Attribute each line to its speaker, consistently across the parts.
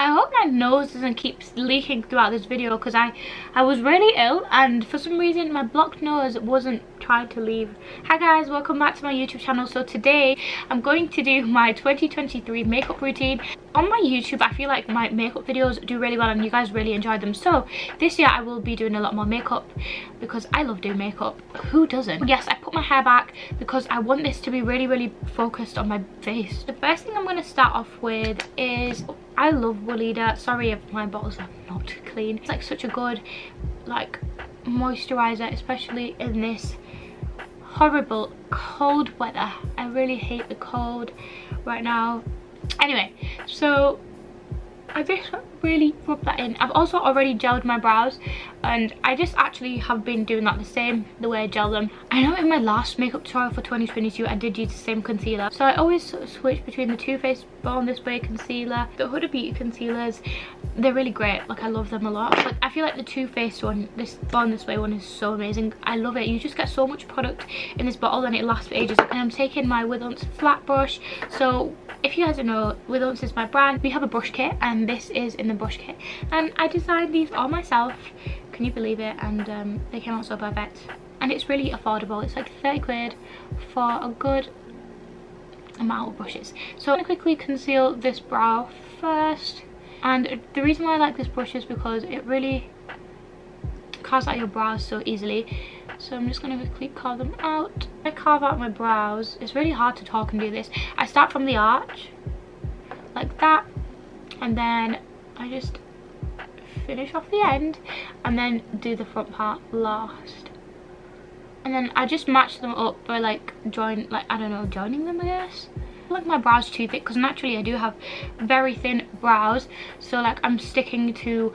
Speaker 1: I hope my nose doesn't keep leaking throughout this video, because I was really ill and for some reason my blocked nose wasn't trying to leave. Hi guys, welcome back to my YouTube channel. So today I'm going to do my 2023 makeup routine. On my YouTube, I feel like my makeup videos do really well and you guys really enjoy them. So this year I will be doing a lot more makeup because I love doing makeup. Who doesn't? Yes, I put my hair back because I want this to be really focused on my face. The first thing I'm going to start off with is, I love Weleda. Sorry if my bottles are not clean. It's like such a good like moisturizer, especially in this horrible cold weather. I really hate the cold right now. Anyway, so I just really rub that in. I've also already gelled my brows and I just actually have been doing that the way I gel them. I know in my last makeup tutorial for 2022 I did use the same concealer, so I always sort of switch between the Too Faced Born This Way concealer, the Huda Beauty concealers. They're really great, like I love them a lot. But I feel like the Too Faced one, this Born This Way one, is so amazing. I love it. You just get so much product in this bottle and it lasts for ages. And I'm taking my Withunce flat brush. So if you guys don't know, Withunce is my brand. We have a brush kit and this is in the brush kit. And I designed these all myself. Can you believe it? And they came out so perfect. And it's really affordable. It's like 30 quid for a good amount of brushes. So I'm going to quickly conceal this brow first. And the reason why I like this brush is because it really carves out your brows so easily. So I'm just going to quickly carve them out. I carve out my brows. It's really hard to talk and do this. I start from the arch like that, and then I just finish off the end and then do the front part last. And then I just match them up by like joining them, I guess. Like my brows too thick because naturally I do have very thin brows, so like I'm sticking to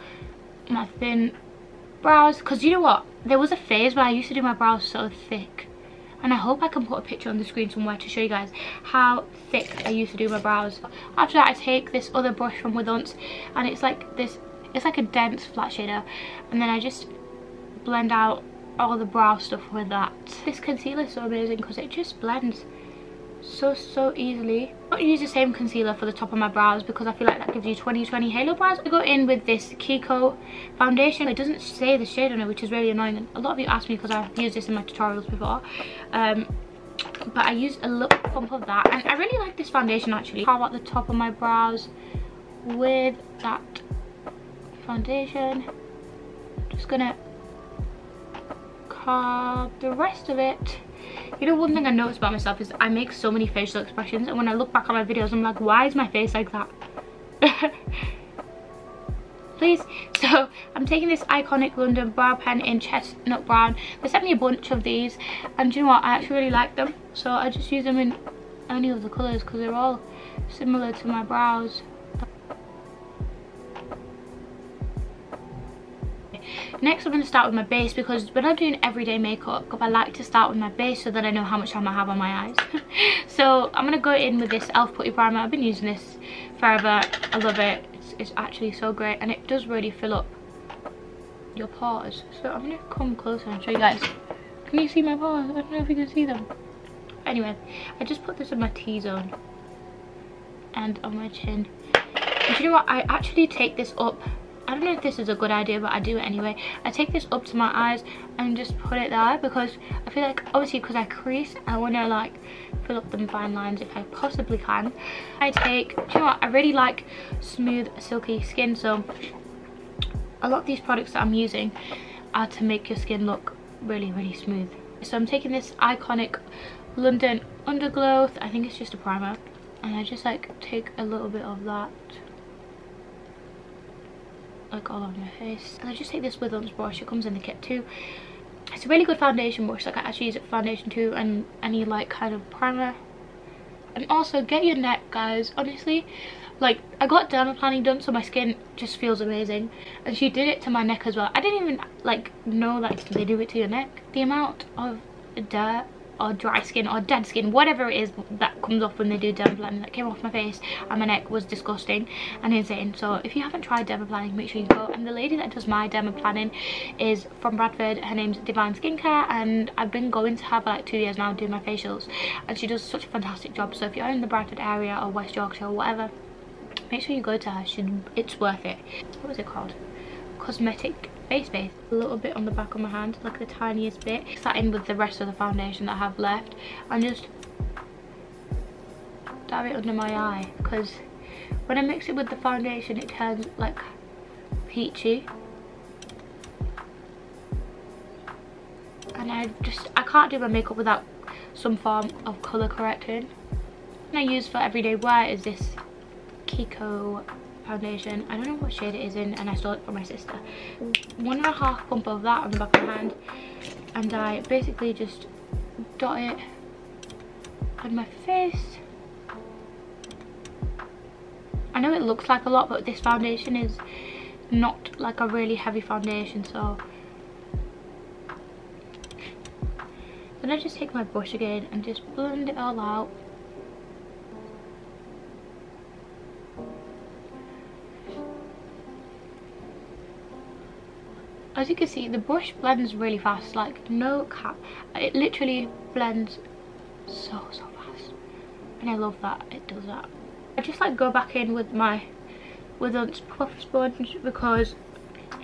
Speaker 1: my thin brows. Because you know what, there was a phase where I used to do my brows so thick, and I hope I can put a picture on the screen somewhere to show you guys how thick I used to do my brows. After that I take this other brush from Withunce and it's like this, it's like a dense flat shader, and then I just blend out all the brow stuff with that. This concealer is so amazing because it just blends so easily. I don't use the same concealer for the top of my brows because I feel like that gives you 20/20 halo brows. I go in with this Kiko foundation. It doesn't say the shade on it, which is really annoying, and a lot of you asked me because I've used this in my tutorials before. But I used a little pump of that and I really like this foundation actually. Carve out the top of my brows with that foundation. Just gonna carve the rest of it. You know, one thing I noticed about myself is I make so many facial expressions, and when I look back on my videos I'm like, why is my face like that? Please. So I'm taking this iconic London brow pen in chestnut brown. They sent me a bunch of these and do you know what, I actually really like them, so I just use them in any of the colours because they're all similar to my brows. Next I'm going to start with my base because when I'm doing everyday makeup I like to start with my base so that I know how much time I have on my eyes. So I'm going to go in with this e.l.f. putty primer. I've been using this forever. I love it. It's actually so great and it does really fill up your pores. So I'm going to come closer and show you guys. Can you see my pores? I don't know if you can see them. Anyway, I just put this on my T-zone and on my chin. And you know what, I actually take this up. I don't know if this is a good idea, but I do it anyway. I take this up to my eyes and just put it there because I feel like, obviously because I crease, I want to like fill up them fine lines if I possibly can. I take, do you know what, I really like smooth silky skin, so a lot of these products that I'm using are to make your skin look really smooth. So I'm taking this iconic London Underglow, I think it's just a primer, and I just like take a little bit of that like all on my face, and I just take this Withunce brush. It comes in the kit too. It's a really good foundation brush. Like I actually use it for foundation too, and any like kind of primer. And also get your neck, guys. Honestly, like I got dermaplaning done, so my skin just feels amazing, and she did it to my neck as well. I didn't even like know that they do it to your neck. The amount of dirt or dry skin or dead skin, whatever it is that comes off when they do dermaplaning, that came off my face and my neck was disgusting and insane. So if you haven't tried dermaplaning, make sure you go. And the lady that does my dermaplaning is from Bradford. Her name's Divine Skincare, and I've been going to her for like 2 years now doing my facials, and she does such a fantastic job. So if you're in the Bradford area or West Yorkshire or whatever, make make sure you go to her. It's worth it. What was it called? Cosmetic base. A little bit on the back of my hand, like the tiniest bit. Mix that in with the rest of the foundation that I have left, and just dab it under my eye, because when I mix it with the foundation it turns like peachy, and I can't do my makeup without some form of colour correcting. What I use for everyday wear is this Kiko foundation. I don't know what shade it is in, and I stole it from my sister. 1.5 pump of that on the back of my hand, and I basically just dot it on my face. I know it looks like a lot, but this foundation is not like a really heavy foundation, so then I just take my brush again and just blend it all out. As you can see, the brush blends really fast, like no cap. It literally blends so fast, and I love that it does that. I just like go back in with my Mehrunnisa puff sponge, because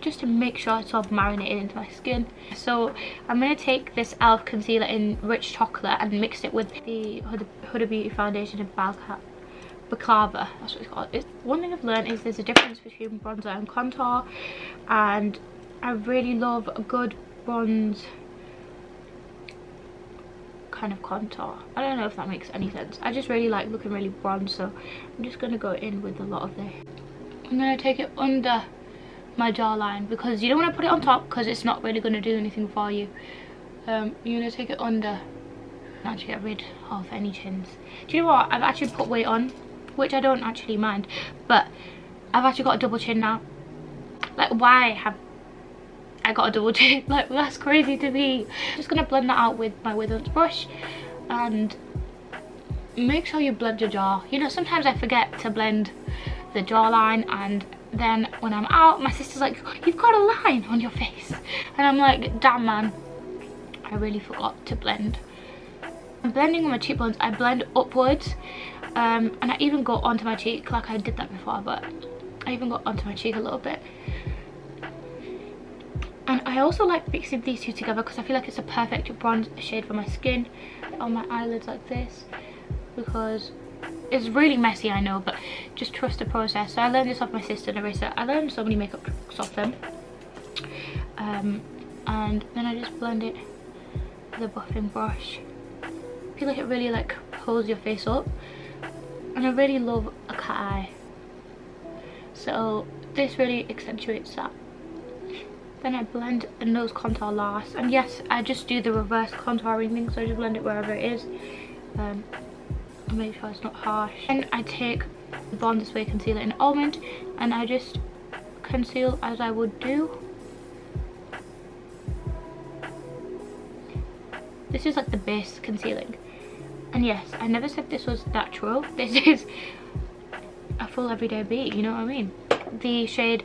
Speaker 1: just to make sure it's all marinated into my skin. So I'm going to take this e.l.f. concealer in Rich Chocolate and mix it with the Huda Beauty foundation in Baklava. That's what it's called. One thing I've learned is there's a difference between bronzer and contour, and I really love a good bronze kind of contour. I don't know if that makes any sense. I just really like looking really bronze, so I'm just going to go in with a lot of this. I'm going to take it under my jawline, because you don't want to put it on top because it's not really going to do anything for you. You're going to take it under and actually get rid of any chins. Do you know what? I've actually put weight on, which I don't actually mind, but I've actually got a double chin now. Like, why have I got a double chin? Like, that's crazy to me. I'm just going to blend that out with my Mehrunnisa brush, and make sure you blend your jaw. You know, sometimes I forget to blend the jawline, and then when I'm out, my sister's like, you've got a line on your face, and I'm like, damn man, I really forgot to blend. I'm blending on my cheekbones. I blend upwards, and I even go onto my cheek, like I did that before, but I even got onto my cheek a little bit. And I also like mixing these two together because I feel like it's a perfect bronze shade for my skin on my eyelids like this, because it's really messy, I know, but just trust the process. So I learned this off my sister, Larissa. I learned so many makeup tricks off them. And then I just blend it with a buffing brush. I feel like it really like pulls your face up, and I really love a cat eye, so this really accentuates that. Then I blend the nose contour last, and yes, I just do the reverse contouring thing, so I just blend it wherever it is, and make sure it's not harsh. And I take the Born This Way concealer in Almond, and I just conceal as I would do. This is like the base concealing, and yes, I never said this was natural. This is a full everyday beat, you know what I mean? The shade,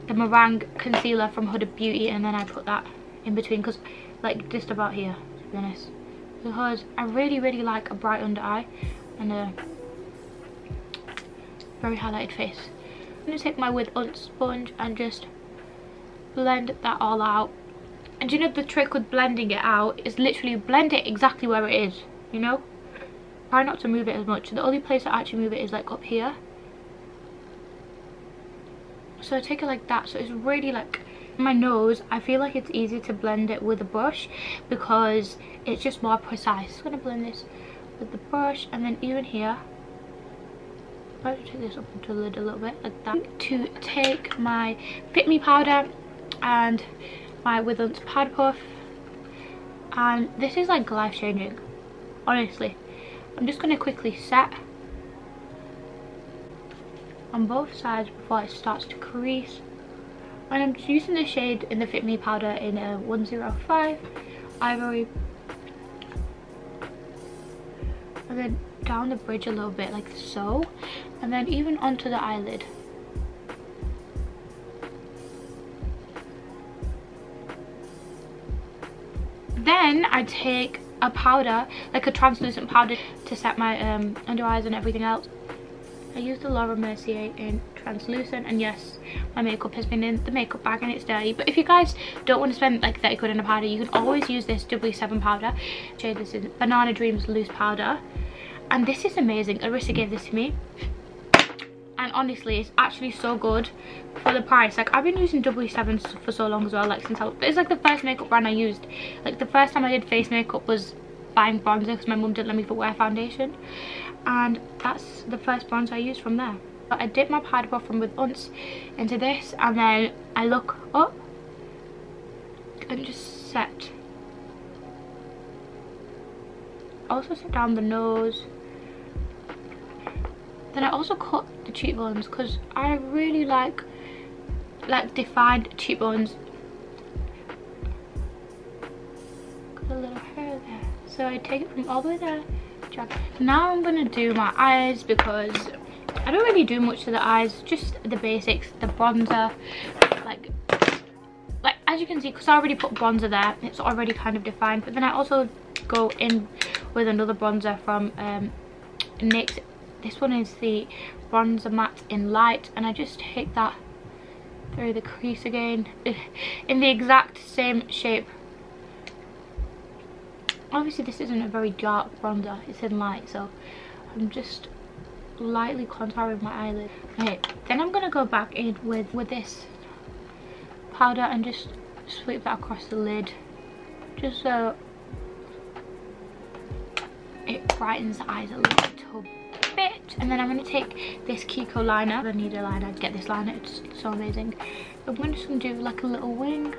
Speaker 1: the meringue concealer from Huda Beauty, and then I put that in between, because like just about here, to be honest, because I really like a bright under eye and a very highlighted face. I'm going to take my Mehrunnisa sponge and just blend that all out. And you know, the trick with blending it out is literally blend it exactly where it is, you know? Try not to move it as much. The only place I actually move it is like up here. So I take it like that, so it's really like my nose. I feel like it's easy to blend it with a brush because it's just more precise. I'm going to blend this with the brush, and then even here, I'll take this up into the lid a little bit like that. To take my Fit Me powder and my Mehrunnisa Powder Puff, and this is like life changing, honestly. I'm just going to quickly set on both sides before it starts to crease, and I'm just using the shade in the Fit Me powder in a 105 Ivory, and then down the bridge a little bit like so, and then even onto the eyelid. Then I take a powder, like a translucent powder, to set my under eyes and everything else. I used the Laura Mercier in translucent, and yes, my makeup has been in the makeup bag and it's dirty. But if you guys don't want to spend like 30 quid on a powder, you can always use this W7 powder. Shade, this is Banana Dreams loose powder, and this is amazing. Arissa gave this to me, and honestly it's actually so good for the price. Like, I've been using W7s for so long as well, like since it's like the first makeup brand I used. Like, the first time I did face makeup was buying bronzer because my mum didn't let me wear foundation, and that's the first bronzer I used from there. I dip my powder puff from with Unce into this, and then I look up and just set. Also set down the nose. Then I also cut the cheekbones because I really like defined cheekbones. Got a little hair there. So I take it from all the way there. Now I'm gonna do my eyes because I don't really do much to the eyes, just the basics, the bronzer. Like as you can see, because I already put bronzer there, it's already kind of defined. But then I also go in with another bronzer from NYX. This one is the bronzer matte in light, and I just take that through the crease again in the exact same shape. Obviously this isn't a very dark bronzer, it's in light, so I'm just lightly contouring my eyelid. Okay, then I'm gonna go back in with this powder and just sweep that across the lid, just so it brightens the eyes a little bit. And then I'm going to take this Kiko liner. I need a liner to get this liner, it's so amazing. I'm just going to do like a little wing.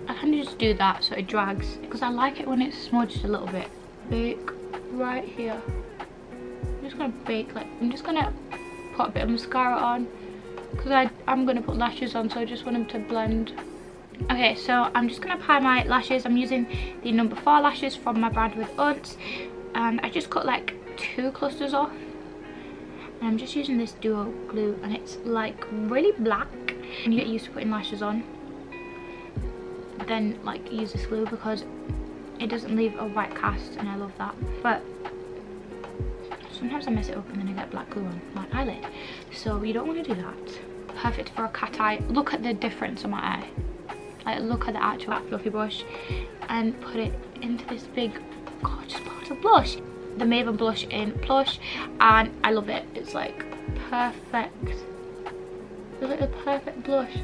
Speaker 1: I kind of just do that so it drags, because I like it when it's smudged a little bit. Bake right here. I'm just gonna bake, like, I'm just gonna put a bit of mascara on because I'm gonna put lashes on, so I just want them to blend. Okay, so I'm just gonna apply my lashes. I'm using the number 4 lashes from my brand with Unce, and I just cut like 2 clusters off, and I'm just using this duo glue, and it's like really black. And you get used to putting lashes on, then like use this glue because it doesn't leave a white cast, and I love that. But sometimes I mess it up and then I get black glue on my eyelid, so you don't want to do that. Perfect for a cat eye. Look at the difference on my eye. Like, look at the actual fluffy brush, and put it into this big gorgeous pot of blush. The Maven blush in Plush, and I love it. It's like perfect. It's like the perfect blush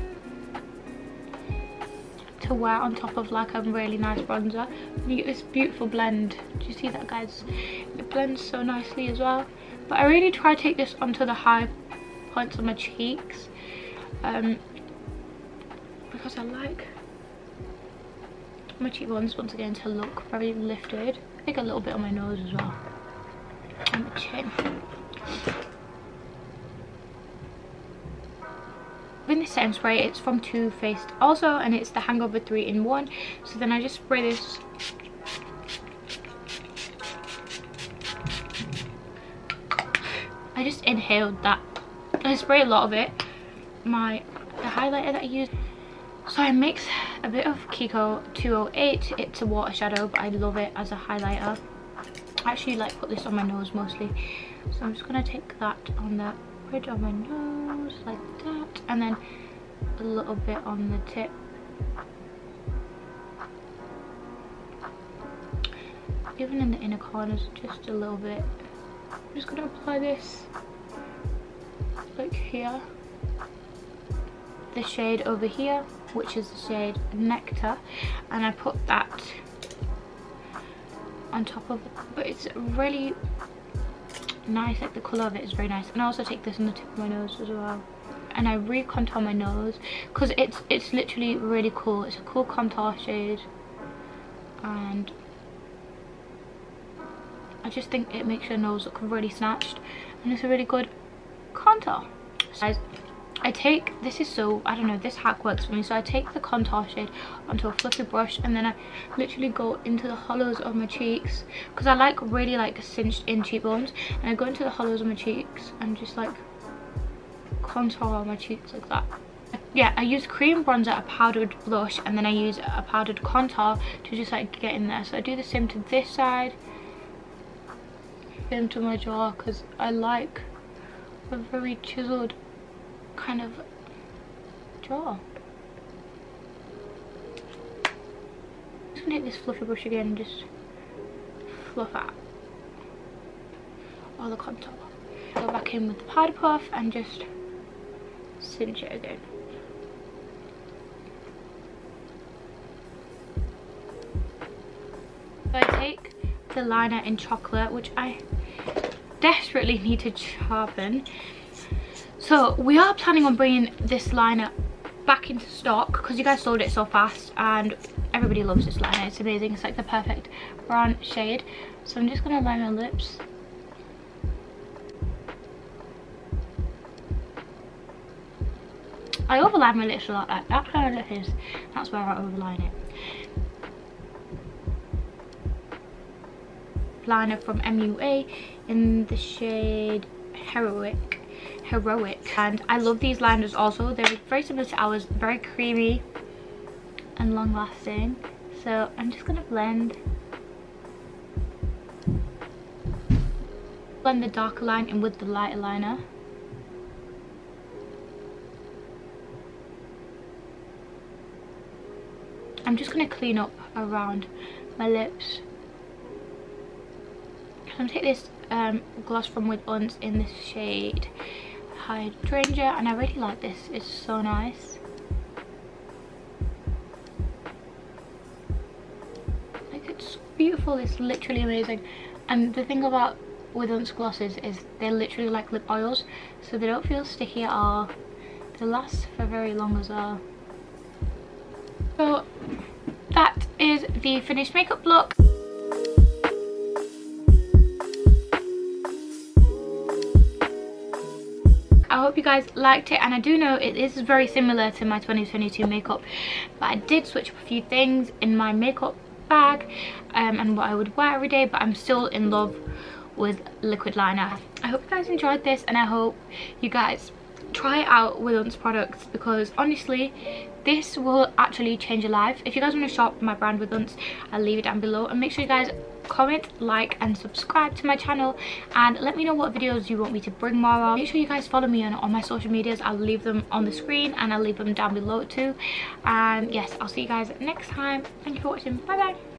Speaker 1: to wear on top of like a really nice bronzer. And you get this beautiful blend. Do you see that, guys? It blends so nicely as well. But I really try to take this onto the high points of my cheeks, because I like my cheekbones once again to look very lifted. I think a little bit on my nose as well, and the chin. In this setting spray, it's from Too Faced also, and it's the Hangover 3-in-1. So then I just spray this. I just inhaled that. I spray a lot of it. The highlighter that I use. So I mix a bit of Kiko 208. It's a water shadow, but I love it as a highlighter. I actually like put this on my nose mostly. So I'm just gonna take that on the bridge of my nose like that, and then a little bit on the tip. Even in the inner corners, just a little bit. I'm just gonna apply this like here. The shade over here, which is the shade Nectar, and I put that on top of it. But it's really nice, like the colour of it is very nice. And I also take this on the tip of my nose as well, and I re-contour my nose because it's literally really cool. It's a cool contour shade, and I just think it makes your nose look really snatched, and it's a really good contour. So guys, I take, this is so, I don't know, this hack works for me. So I take the contour shade onto a fluffy brush, and then I literally go into the hollows of my cheeks, because I like really like cinched in cheekbones, and I go into the hollows of my cheeks and just like contour on my cheeks like that. Yeah, I use cream bronzer, a powdered blush, and then I use a powdered contour to just like get in there. So I do the same to this side, get into my jaw, because I like a very chiseled kind of jaw. I'm just gonna hit this fluffy brush again and just fluff out all the contour. Go back in with the powder puff and just cinch it again. So I take the liner in chocolate, which I desperately need to sharpen. So we are planning on bringing this liner back into stock because you guys sold it so fast and everybody loves this liner. It's amazing. It's like the perfect brown shade. So I'm just gonna line my lips. I overline my lips a lot. That kind of lip is, that's where I overline it. Liner from MUA in the shade Heroic, and I love these liners also. They're very similar to ours, very creamy and long lasting. So I'm just gonna blend the darker line in with the lighter liner. I'm just going to clean up around my lips. I'm going to take this gloss from With Uns in this shade Hydrangea, and I really like this. It's so nice. Like, it's beautiful. It's literally amazing. And the thing about With Uns glosses is they're literally like lip oils, so they don't feel sticky at all. They last for very long as well. So that is the finished makeup look. I hope you guys liked it, and I do know it is very similar to my 2022 makeup, but I did switch up a few things in my makeup bag and what I would wear every day, but I'm still in love with liquid liner. I hope you guys enjoyed this, and I hope you guys try out With Uns products, because honestly this will actually change your life. If you guys want to shop my brand With Uns, I'll leave it down below, and make sure you guys comment, like and subscribe to my channel, and let me know what videos you want me to bring more of. Make sure you guys follow me on my social medias. I'll leave them on the screen and I'll leave them down below too. And yes, I'll see you guys next time. Thank you for watching. Bye bye.